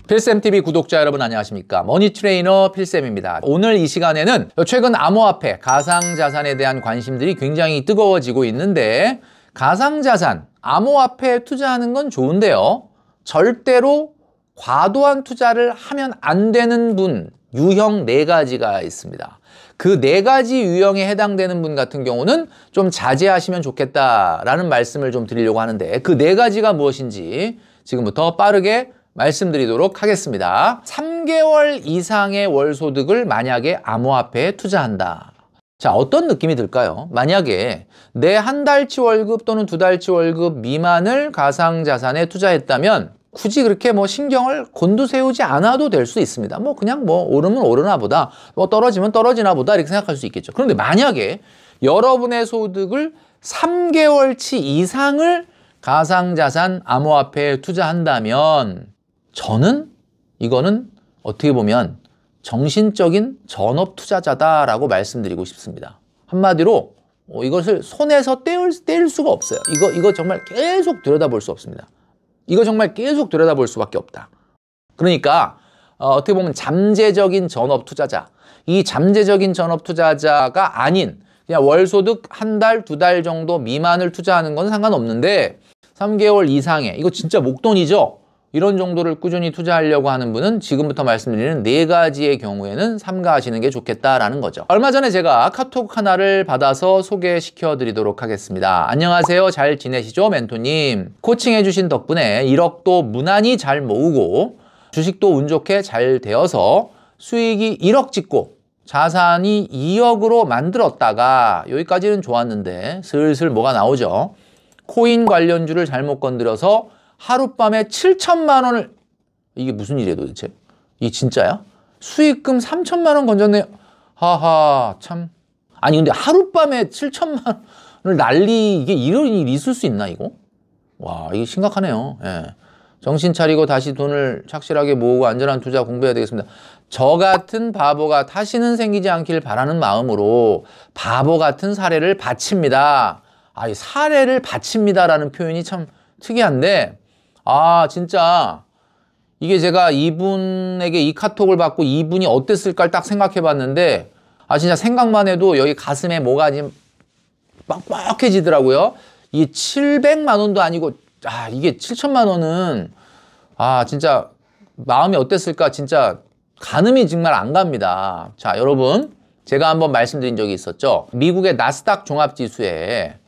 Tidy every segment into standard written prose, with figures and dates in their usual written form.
필쌤TV 구독자 여러분 안녕하십니까? 머니트레이너 필쌤입니다. 오늘 이 시간에는 최근 암호화폐, 가상자산에 대한 관심들이 굉장히 뜨거워지고 있는데 가상자산, 암호화폐에 투자하는 건 좋은데요. 절대로 과도한 투자를 하면 안 되는 분, 유형 4가지가 있습니다. 그 4가지 유형에 해당되는 분 같은 경우는 좀 자제하시면 좋겠다라는 말씀을 좀 드리려고 하는데 그 4가지가 무엇인지 지금부터 빠르게 말씀드리도록 하겠습니다. 3개월 이상의 월소득을 만약에 암호화폐에 투자한다. 자, 어떤 느낌이 들까요? 만약에 내 한 달치 월급 또는 2달치 월급 미만을 가상자산에 투자했다면 굳이 그렇게 신경을 곤두세우지 않아도 될 수 있습니다. 그냥 오르면 오르나 보다, 떨어지면 떨어지나 보다 이렇게 생각할 수 있겠죠. 그런데 만약에 여러분의 소득을 3개월치 이상을 가상자산 암호화폐에 투자한다면 저는 이거는 어떻게 보면 정신적인 전업 투자자다라고 말씀드리고 싶습니다. 한마디로 이것을 손에서 떼일 수가 없어요. 이거 정말 계속 들여다볼 수 없습니다. 이거 정말 계속 들여다볼 수밖에 없다. 그러니까 어떻게 보면 잠재적인 전업 투자자, 이 잠재적인 전업 투자자가 아닌 그냥 월소득 한 달, 2달 정도 미만을 투자하는 건 상관없는데 3개월 이상의, 이거 진짜 목돈이죠? 이런 정도를 꾸준히 투자하려고 하는 분은 지금부터 말씀드리는 4가지의 경우에는 삼가하시는 게 좋겠다라는 거죠. 얼마 전에 제가 카톡 하나를 받아서 소개시켜 드리도록 하겠습니다. 안녕하세요. 잘 지내시죠? 멘토님. 코칭해 주신 덕분에 1억도 무난히 잘 모으고 주식도 운 좋게 잘 되어서 수익이 1억 찍고 자산이 2억으로 만들었다가 여기까지는 좋았는데 슬슬 뭐가 나오죠. 코인 관련주를 잘못 건드려서 하룻밤에 7천만 원을, 이게 무슨 일이에요 도대체? 이게 진짜야? 수익금 3천만 원 건졌네요. 하하, 참. 아니 근데 하룻밤에 7천만 원을 이게 이런 일이 있을 수 있나 이거? 와, 이게 심각하네요. 예. 정신 차리고 다시 돈을 착실하게 모으고 안전한 투자 공부해야 되겠습니다. 저 같은 바보가 다시는 생기지 않길 바라는 마음으로 바보 같은 사례를 바칩니다. 이 사례를 바칩니다라는 표현이 참 특이한데 진짜 이게 제가 이분에게 이 카톡을 받고 이분이 어땠을까 딱 생각해 봤는데 진짜 생각만 해도 여기 가슴에 뭐가 지금 뻑뻑해지더라고요. 이게 700만 원도 아니고 이게 7천만 원은 진짜 마음이 어땠을까 진짜 가늠이 정말 안 갑니다. 자, 여러분 제가 한번 말씀드린 적이 있었죠. 미국의 나스닥 종합지수에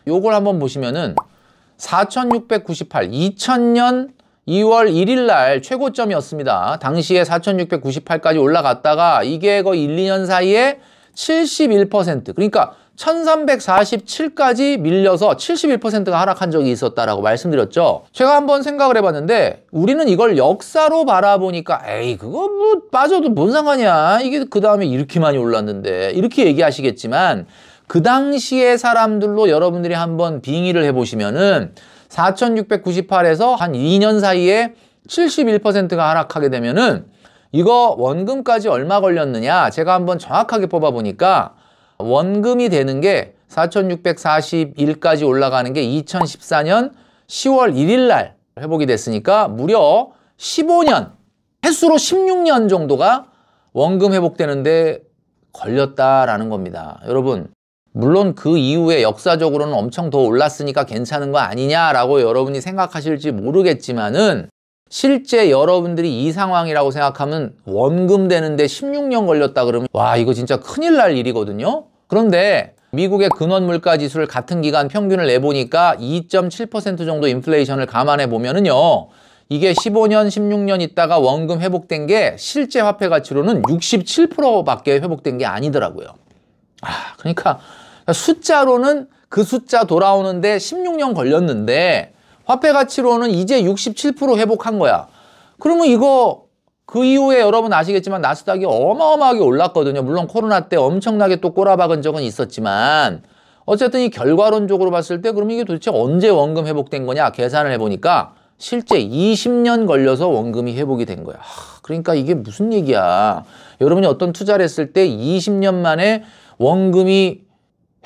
요걸 한번 보시면은 4,698, 2000년 2월 1일 날 최고점이었습니다. 당시에 4,698까지 올라갔다가 이게 거의 1, 2년 사이에 71%, 그러니까 1,347까지 밀려서 71%가 하락한 적이 있었다라고 말씀드렸죠. 제가 한번 생각을 해봤는데 우리는 이걸 역사로 바라보니까 그거 빠져도 뭔 상관이야. 이게 그 다음에 이렇게 많이 올랐는데 이렇게 얘기하시겠지만 그 당시의 사람들로 여러분들이 한번 빙의를 해보시면은 4,698에서 한 2년 사이에 71%가 하락하게 되면은 이거 원금까지 얼마 걸렸느냐 제가 한번 정확하게 뽑아보니까 원금이 되는 게 4,641까지 올라가는 게 2014년 10월 1일 날 회복이 됐으니까 무려 15년, 횟수로 16년 정도가 원금 회복되는데 걸렸다라는 겁니다. 여러분 물론 그 이후에 역사적으로는 엄청 더 올랐으니까 괜찮은 거 아니냐라고 여러분이 생각하실지 모르겠지만은 실제 여러분들이 이 상황이라고 생각하면 원금 되는데 16년 걸렸다 그러면 와, 이거 진짜 큰일 날 일이거든요. 그런데 미국의 근원물가 지수를 같은 기간 평균을 내보니까 2.7% 정도 인플레이션을 감안해 보면은요. 이게 15년, 16년 있다가 원금 회복된 게 실제 화폐 가치로는 67%밖에 회복된 게 아니더라고요. 그러니까 숫자로는 그 숫자 돌아오는데 16년 걸렸는데 화폐 가치로는 이제 67% 회복한 거야. 그러면 이거 그 이후에 여러분 아시겠지만 나스닥이 어마어마하게 올랐거든요. 물론 코로나 때 엄청나게 또 꼬라박은 적은 있었지만 어쨌든 이 결과론적으로 봤을 때 그러면 이게 도대체 언제 원금 회복된 거냐 계산을 해보니까 실제 20년 걸려서 원금이 회복이 된 거야. 그러니까 이게 무슨 얘기야. 여러분이 어떤 투자를 했을 때 20년 만에 원금이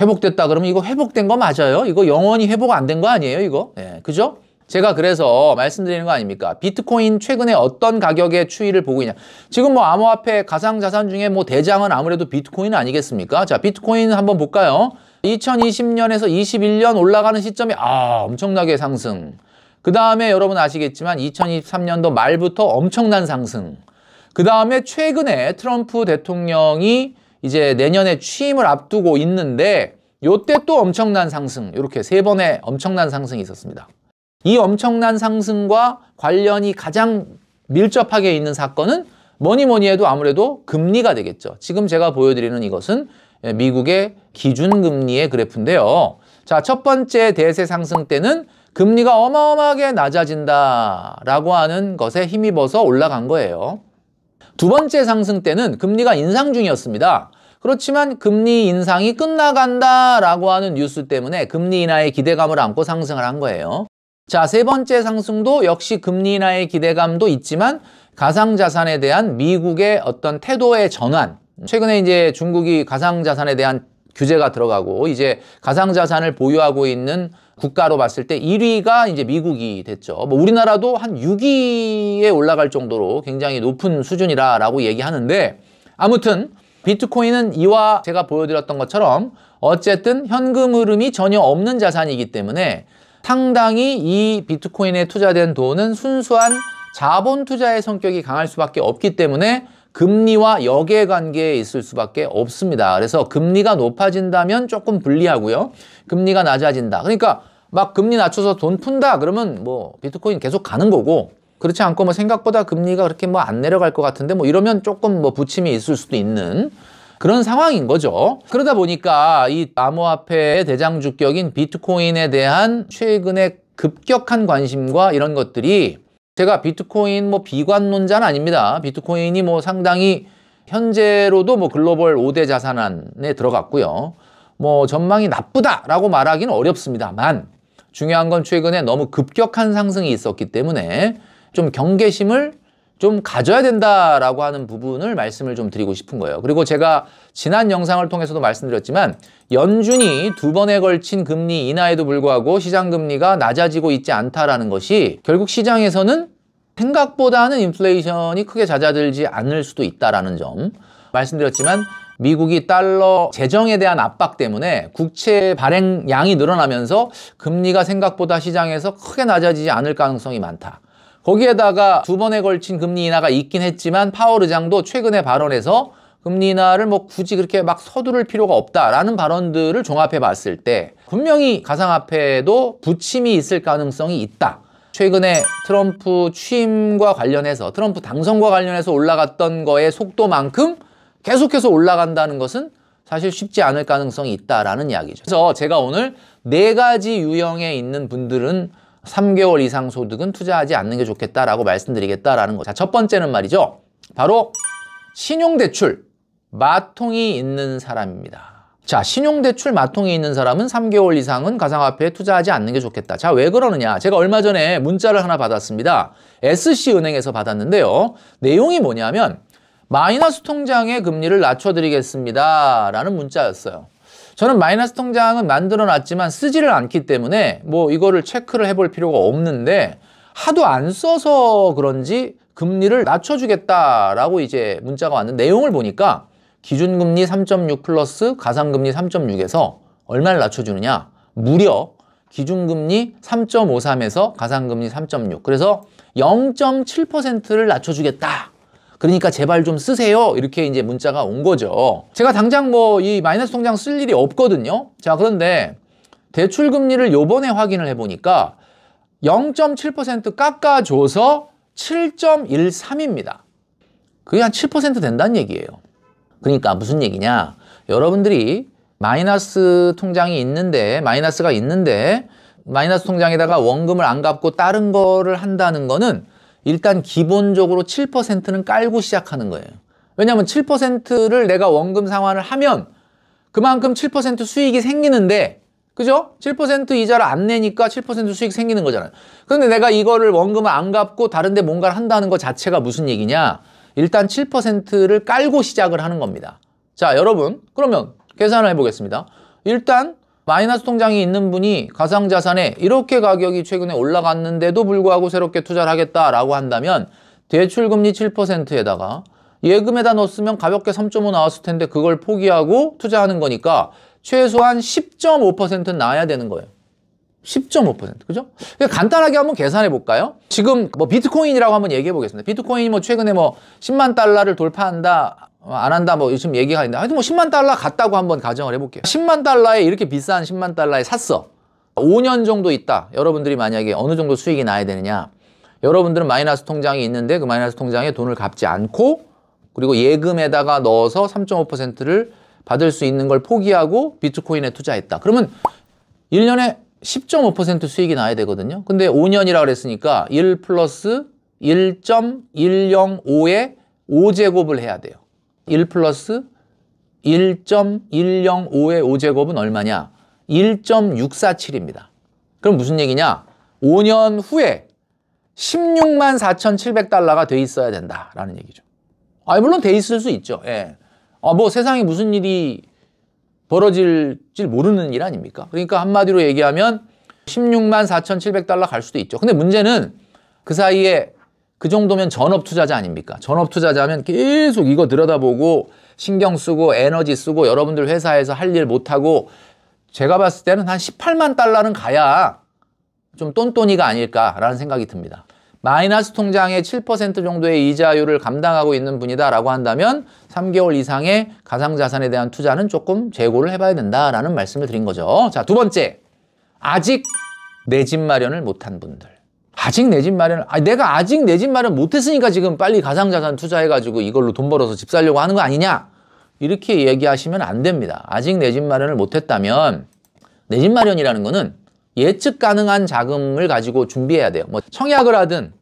회복됐다 그러면 이거 회복된 거 맞아요? 이거 영원히 회복 안 된 거 아니에요, 이거? 그죠? 제가 그래서 말씀드리는 거 아닙니까? 비트코인 최근에 어떤 가격의 추이를 보고 있냐. 지금 뭐 암호화폐 가상자산 중에 뭐 대장은 아무래도 비트코인 아니겠습니까? 자, 비트코인 한번 볼까요? 2020년에서 21년 올라가는 시점에 엄청나게 상승. 그 다음에 여러분 아시겠지만 2023년도 말부터 엄청난 상승. 그 다음에 최근에 트럼프 대통령이 이제 내년에 취임을 앞두고 있는데 요때 또 엄청난 상승. 이렇게 3번의 엄청난 상승이 있었습니다. 이 엄청난 상승과 관련이 가장 밀접하게 있는 사건은 뭐니 해도 아무래도 금리가 되겠죠. 지금 제가 보여드리는 이것은 미국의 기준금리의 그래프인데요. 자, 첫 번째 대세 상승 때는 금리가 어마어마하게 낮아진다라고 하는 것에 힘입어서 올라간 거예요. 두 번째 상승 때는 금리가 인상 중이었습니다. 그렇지만 금리 인상이 끝나간다라고 하는 뉴스 때문에 금리 인하의 기대감을 안고 상승을 한 거예요. 자, 세 번째 상승도 역시 금리 인하의 기대감도 있지만 가상자산에 대한 미국의 어떤 태도의 전환. 최근에 이제 중국이 가상자산에 대한 규제가 들어가고 이제 가상자산을 보유하고 있는 국가로 봤을 때 1위가 이제 미국이 됐죠. 뭐 우리나라도 한 6위에 올라갈 정도로 굉장히 높은 수준이라고 얘기하는데 아무튼 비트코인은 이와 제가 보여드렸던 것처럼 어쨌든 현금 흐름이 전혀 없는 자산이기 때문에 상당히 이 비트코인에 투자된 돈은 순수한 자본 투자의 성격이 강할 수밖에 없기 때문에 금리와 역외관계에 있을 수밖에 없습니다. 그래서 금리가 높아진다면 조금 불리하고요. 금리가 낮아진다. 그러니까 막 금리 낮춰서 돈 푼다 그러면 뭐 비트코인 계속 가는 거고 그렇지 않고 뭐 생각보다 금리가 그렇게 뭐 안 내려갈 것 같은데 뭐 이러면 조금 뭐 부침이 있을 수도 있는 그런 상황인 거죠. 그러다 보니까 이 암호화폐의 대장주격인 비트코인에 대한 최근의 급격한 관심과 이런 것들이 제가 비트코인 뭐 비관론자는 아닙니다. 비트코인이 뭐 상당히 현재로도 뭐 글로벌 5대 자산안에 들어갔고요. 뭐 전망이 나쁘다라고 말하기는 어렵습니다만 중요한 건 최근에 너무 급격한 상승이 있었기 때문에 좀 경계심을 좀 가져야 된다라고 하는 부분을 말씀을 좀 드리고 싶은 거예요. 그리고 제가 지난 영상을 통해서도 말씀드렸지만 연준이 2번에 걸친 금리 인하에도 불구하고 시장 금리가 낮아지고 있지 않다라는 것이 결국 시장에서는 생각보다는 인플레이션이 크게 잦아들지 않을 수도 있다라는 점 말씀드렸지만 미국이 달러 재정에 대한 압박 때문에 국채 발행량이 늘어나면서 금리가 생각보다 시장에서 크게 낮아지지 않을 가능성이 많다. 거기에다가 2번에 걸친 금리 인하가 있긴 했지만 파월 의장도 최근에 발언에서 금리 인하를 뭐 굳이 그렇게 막 서두를 필요가 없다라는 발언들을 종합해 봤을 때 분명히 가상화폐도 부침이 있을 가능성이 있다. 최근에 트럼프 취임과 관련해서 트럼프 당선과 관련해서 올라갔던 거의 속도만큼 계속해서 올라간다는 것은 사실 쉽지 않을 가능성이 있다라는 이야기죠. 그래서 제가 오늘 4가지 유형에 있는 분들은 3개월 이상 소득은 투자하지 않는 게 좋겠다라고 말씀드리겠다라는 거죠. 자, 첫 번째는 말이죠. 바로 신용대출 마통이 있는 사람입니다. 자, 신용대출 마통이 있는 사람은 3개월 이상은 가상화폐에 투자하지 않는 게 좋겠다. 자, 왜 그러느냐? 제가 얼마 전에 문자를 하나 받았습니다. SC은행에서 받았는데요. 내용이 뭐냐면 마이너스 통장의 금리를 낮춰드리겠습니다 라는 문자였어요. 저는 마이너스 통장은 만들어 놨지만 쓰지를 않기 때문에 뭐 이거를 체크를 해볼 필요가 없는데 하도 안 써서 그런지 금리를 낮춰주겠다라고 이제 문자가 왔는데 내용을 보니까 기준금리 3.6 플러스 가상금리 3.6에서 얼마를 낮춰주느냐? 무려 기준금리 3.53에서 가상금리 3.6. 그래서 0.7%를 낮춰주겠다. 그러니까 제발 좀 쓰세요. 이렇게 이제 문자가 온 거죠. 제가 당장 뭐 이 마이너스 통장 쓸 일이 없거든요. 자, 그런데 대출 금리를 요번에 확인을 해보니까 0.7% 깎아줘서 7.13입니다. 그게 한 7% 된다는 얘기예요. 그러니까 무슨 얘기냐? 여러분들이 마이너스 통장이 있는데, 마이너스가 있는데 마이너스 통장에다가 원금을 안 갚고 다른 거를 한다는 거는 일단 기본적으로 7%는 깔고 시작하는 거예요. 왜냐하면 7%를 내가 원금 상환을 하면 그만큼 7% 수익이 생기는데, 그죠? 7% 이자를 안 내니까 7% 수익 생기는 거잖아요. 그런데 내가 이거를 원금을 안 갚고 다른 데 뭔가를 한다는 것 자체가 무슨 얘기냐? 일단 7%를 깔고 시작을 하는 겁니다. 자, 여러분, 그러면 계산을 해보겠습니다. 일단 마이너스 통장이 있는 분이 가상자산에 이렇게 가격이 최근에 올라갔는데도 불구하고 새롭게 투자를 하겠다라고 한다면 대출금리 7%에다가 예금에다 넣었으면 가볍게 3.5 나왔을 텐데 그걸 포기하고 투자하는 거니까 최소한 10.5%는 나와야 되는 거예요. 10.5%. 그죠? 간단하게 한번 계산해 볼까요? 지금 뭐 비트코인이라고 한번 얘기해 보겠습니다. 비트코인이 뭐 최근에 뭐 10만 달러를 돌파한다, 안 한다, 뭐 요즘 얘기가 있는데 하여튼 뭐 10만 달러 갔다고 한번 가정을 해볼게요. 10만 달러에 이렇게 비싼 10만 달러에 샀어. 5년 정도 있다. 여러분들이 만약에 어느 정도 수익이 나야 되느냐. 여러분들은 마이너스 통장이 있는데 그 마이너스 통장에 돈을 갚지 않고 그리고 예금에다가 넣어서 3.5%를 받을 수 있는 걸 포기하고 비트코인에 투자했다. 그러면 1년에 10.5% 수익이 나야 되거든요. 근데 5년이라 그랬으니까 1 플러스 1.105의 5제곱을 해야 돼요. 1 플러스 1.105의 5제곱은 얼마냐? 1.647입니다. 그럼 무슨 얘기냐? 5년 후에 16만 4,700달러가 돼 있어야 된다라는 얘기죠. 물론 돼 있을 수 있죠. 예. 뭐 세상에 무슨 일이 벌어질지 모르는 일 아닙니까? 그러니까 한마디로 얘기하면 16만 4,700달러 갈 수도 있죠. 근데 문제는 그 사이에 그 정도면 전업 투자자 아닙니까? 전업 투자자면 계속 이거 들여다보고 신경 쓰고 에너지 쓰고 여러분들 회사에서 할 일 못하고 제가 봤을 때는 한 18만 달러는 가야 좀 똔똔이가 아닐까라는 생각이 듭니다. 마이너스 통장의 7% 정도의 이자율을 감당하고 있는 분이다라고 한다면 3개월 이상의 가상자산에 대한 투자는 조금 재고를 해봐야 된다라는 말씀을 드린 거죠. 자, 두 번째. 아직 내 집 마련을 못한 분들. 아직 내 집 마련을, 내가 아직 내 집 마련 못했으니까 지금 빨리 가상자산 투자해가지고 이걸로 돈 벌어서 집 살려고 하는 거 아니냐? 이렇게 얘기하시면 안 됩니다. 아직 내 집 마련을 못했다면 내 집 마련이라는 거는 예측 가능한 자금을 가지고 준비해야 돼요. 뭐 청약을 하든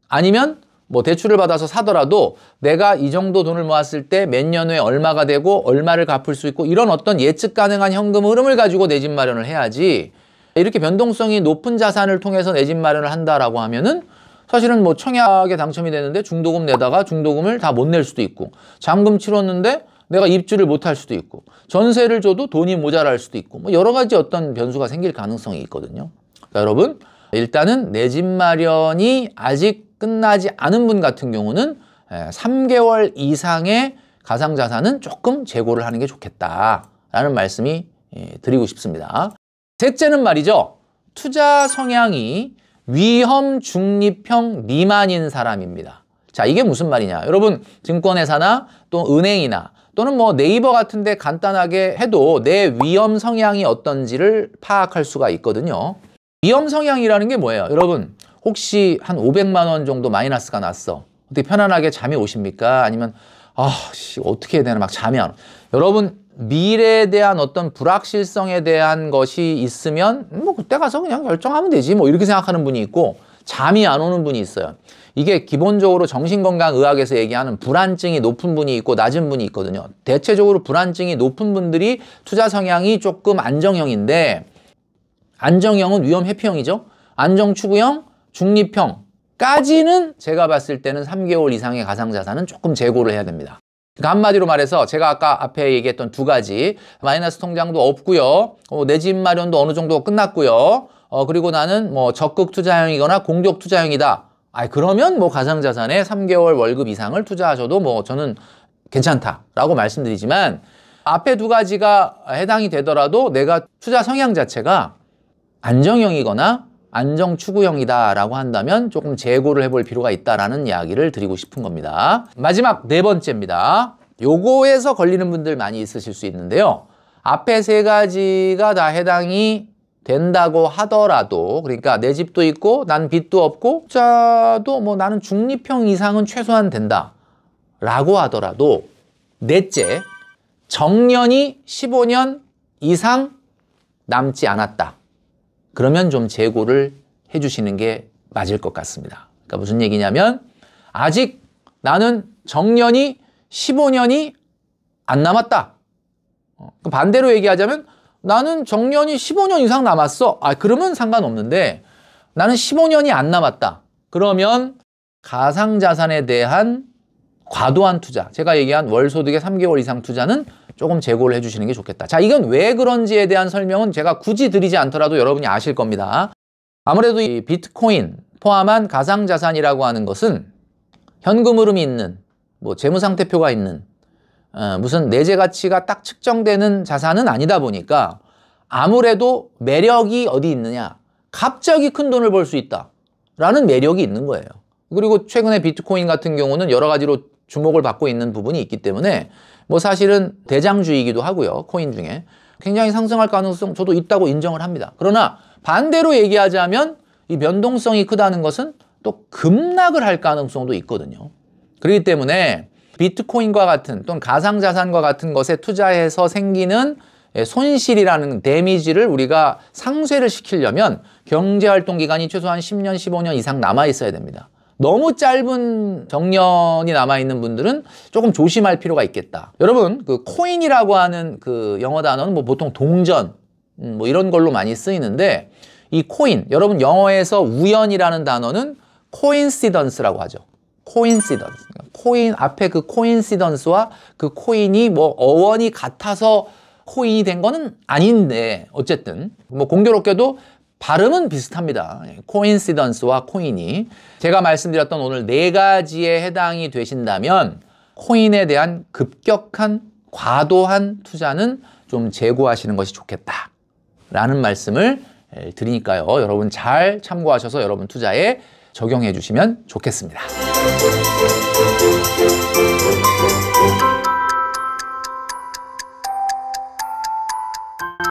아니면 뭐 대출을 받아서 사더라도 내가 이 정도 돈을 모았을 때 몇 년 후에 얼마가 되고 얼마를 갚을 수 있고 이런 어떤 예측 가능한 현금 흐름을 가지고 내 집 마련을 해야지 이렇게 변동성이 높은 자산을 통해서 내 집 마련을 한다라고 하면은 사실은 뭐 청약에 당첨이 되는데 중도금 내다가 중도금을 다 못 낼 수도 있고 잔금 치렀는데 내가 입주를 못할 수도 있고 전세를 줘도 돈이 모자랄 수도 있고 뭐 여러 가지 어떤 변수가 생길 가능성이 있거든요. 그러니까 여러분 일단은 내 집 마련이 아직 끝나지 않은 분 같은 경우는 3개월 이상의 가상자산은 조금 재고를 하는 게 좋겠다라는 말씀이 드리고 싶습니다. 셋째는 말이죠. 투자 성향이 위험 중립형 미만인 사람입니다. 자, 이게 무슨 말이냐. 여러분 증권회사나 또 은행이나 또는 뭐 네이버 같은 데 간단하게 해도 내 위험 성향이 어떤지를 파악할 수가 있거든요. 위험 성향이라는 게 뭐예요? 여러분 혹시 한 500만 원 정도 마이너스가 났어. 어떻게 편안하게 잠이 오십니까? 아니면 어떻게 해야 되나 막 잠이 안 와. 여러분 미래에 대한 어떤 불확실성에 대한 것이 있으면 뭐 그때 가서 그냥 결정하면 되지 뭐 이렇게 생각하는 분이 있고 잠이 안 오는 분이 있어요. 이게 기본적으로 정신건강의학에서 얘기하는 불안증이 높은 분이 있고 낮은 분이 있거든요. 대체적으로 불안증이 높은 분들이 투자 성향이 조금 안정형인데 안정형은 위험 회피형이죠. 안정추구형, 중립형까지는 제가 봤을 때는 3개월 이상의 가상자산은 조금 재고를 해야 됩니다. 그러니까 한마디로 말해서 제가 아까 앞에 얘기했던 두 가지 마이너스 통장도 없고요. 내 집 마련도 어느 정도 끝났고요. 그리고 나는 뭐 적극 투자형이거나 공격 투자형이다. 그러면 뭐 가상자산에 3개월 월급 이상을 투자하셔도 뭐 저는 괜찮다라고 말씀드리지만 앞에 두 가지가 해당이 되더라도 내가 투자 성향 자체가 안정형이거나 안정추구형이다라고 한다면 조금 재고를 해볼 필요가 있다라는 이야기를 드리고 싶은 겁니다. 마지막 네 번째입니다. 요거에서 걸리는 분들 많이 있으실 수 있는데요. 앞에 세 가지가 다 해당이 된다고 하더라도 그러니까 내 집도 있고 난 빚도 없고 투자도 뭐 나는 중립형 이상은 최소한 된다 라고 하더라도 넷째, 정년이 15년 이상 남지 않았다. 그러면 좀 재고를 해주시는 게 맞을 것 같습니다. 그러니까 무슨 얘기냐면 아직 나는 정년이 15년이 안 남았다. 반대로 얘기하자면 나는 정년이 15년 이상 남았어. 그러면 상관없는데 나는 15년이 안 남았다. 그러면 가상자산에 대한 과도한 투자, 제가 얘기한 월 소득의 3개월 이상 투자는 조금 재고를 해주시는 게 좋겠다. 자, 이건 왜 그런지에 대한 설명은 제가 굳이 드리지 않더라도 여러분이 아실 겁니다. 아무래도 이 비트코인 포함한 가상자산이라고 하는 것은 현금 흐름이 있는, 뭐 재무상태표가 있는, 무슨 내재 가치가 딱 측정되는 자산은 아니다 보니까 아무래도 매력이 어디 있느냐? 갑자기 큰 돈을 벌 수 있다라는 매력이 있는 거예요. 그리고 최근에 비트코인 같은 경우는 여러 가지로 주목을 받고 있는 부분이 있기 때문에 뭐 사실은 대장주이기도 하고요. 코인 중에. 굉장히 상승할 가능성 저도 있다고 인정을 합니다. 그러나 반대로 얘기하자면 이 변동성이 크다는 것은 또 급락을 할 가능성도 있거든요. 그렇기 때문에 비트코인과 같은 또는 가상자산과 같은 것에 투자해서 생기는 손실이라는 데미지를 우리가 상쇄를 시키려면 경제활동 기간이 최소한 10년, 15년 이상 남아 있어야 됩니다. 너무 짧은 정년이 남아있는 분들은 조금 조심할 필요가 있겠다. 여러분, 그 코인이라고 하는 그 영어 단어는 뭐 보통 동전, 뭐 이런 걸로 많이 쓰이는데 이 코인, 여러분 영어에서 우연이라는 단어는 coincidence라고 하죠. coincidence. 코인 앞에 그 coincidence와 그 코인이 뭐 어원이 같아서 코인이 된 거는 아닌데 어쨌든 뭐 공교롭게도 발음은 비슷합니다. 코인시던스와 코인이. 제가 말씀드렸던 오늘 4가지에 해당이 되신다면 코인에 대한 급격한 과도한 투자는 좀 제고하시는 것이 좋겠다 라는 말씀을 드리니까요. 여러분 잘 참고하셔서 여러분 투자에 적용해 주시면 좋겠습니다.